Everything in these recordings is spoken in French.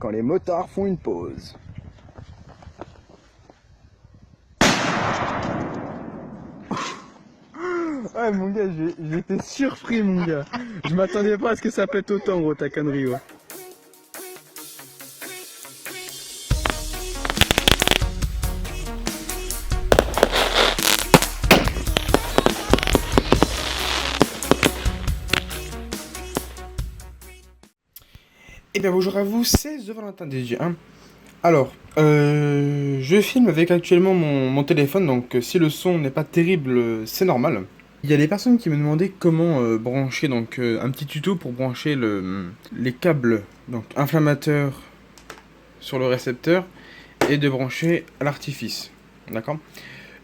quand les motards font une pause. Ouais mon gars, j'étais surpris mon gars. Je m'attendais pas à ce que ça pète autant gros ta connerie ouais. Et bien bonjour à vous, c'est The Valentin DJ. Alors, je filme avec actuellement mon téléphone, donc si le son n'est pas terrible, c'est normal. Il y a des personnes qui me demandaient comment brancher, donc un petit tuto pour brancher les câbles donc inflammateurs sur le récepteur et de brancher à l'artifice. D'accord.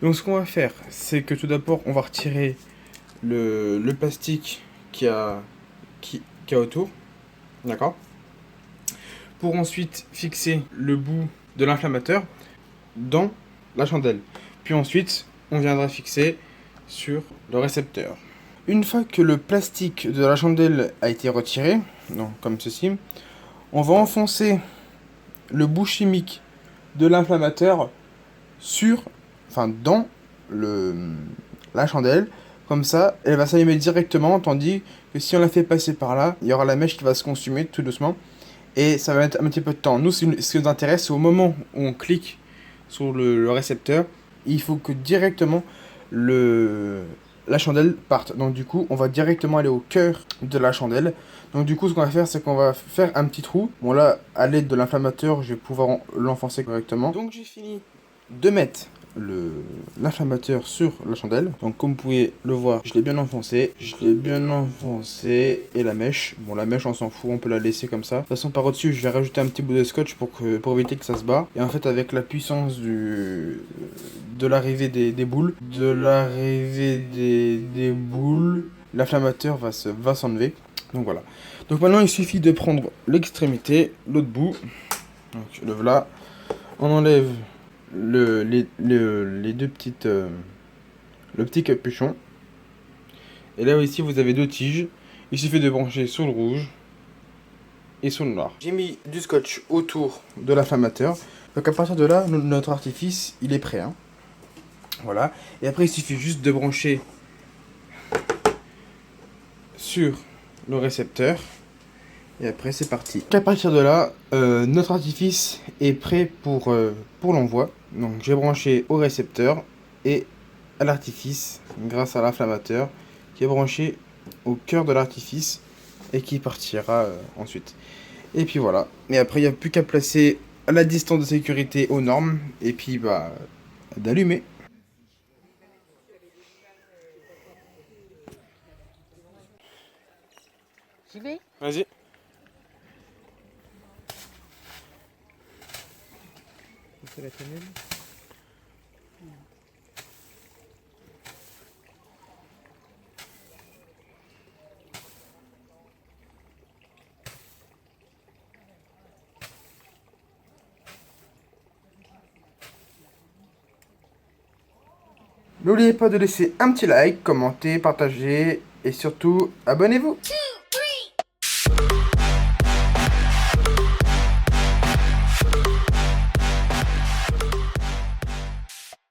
Donc ce qu'on va faire, c'est que tout d'abord on va retirer le plastique qui a autour. D'accord. Pour ensuite fixer le bout de l'inflammateur dans la chandelle. Puis ensuite, on viendra fixer sur le récepteur. Une fois que le plastique de la chandelle a été retiré, donc comme ceci, on va enfoncer le bout chimique de l'inflammateur dans la chandelle. Comme ça, elle va s'allumer directement, tandis que si on la fait passer par là, il y aura la mèche qui va se consumer tout doucement. Et ça va mettre un petit peu de temps. Nous, ce qui nous intéresse, c'est au moment où on clique sur le récepteur, il faut que directement la chandelle parte. Donc du coup, on va directement aller au cœur de la chandelle. Donc du coup, ce qu'on va faire, c'est qu'on va faire un petit trou. Bon là, à l'aide de l'inflammateur, je vais pouvoir l'enfoncer correctement. Donc j'ai fini de mettre l'inflammateur sur la chandelle. Donc comme vous pouvez le voir, je l'ai bien enfoncé. Et la mèche, bon la mèche on s'en fout, on peut la laisser comme ça. De toute façon par au-dessus je vais rajouter un petit bout de scotch pour éviter que ça se barre. Et en fait avec la puissance de l'arrivée des boules, l'inflammateur va s'enlever. Donc voilà. Donc maintenant il suffit de prendre l'extrémité, l'autre bout. Donc le voilà. On enlève les deux petites le petit capuchon, et là ici vous avez deux tiges. Il suffit de brancher sur le rouge et sur le noir. J'ai mis du scotch autour de l'inflammateur, donc à partir de là notre artifice il est prêt voilà. Et après il suffit juste de brancher sur le récepteur. Et après c'est parti. À partir de là, notre artifice est prêt pour l'envoi. Donc j'ai branché au récepteur et à l'artifice grâce à l'inflammateur qui est branché au cœur de l'artifice et qui partira ensuite. Et puis voilà. Et après il n'y a plus qu'à placer à la distance de sécurité aux normes et puis d'allumer. J'y vais. Vas-y. C'est la cannelle. N'oubliez pas de laisser un petit like, commenter, partager et surtout abonnez-vous.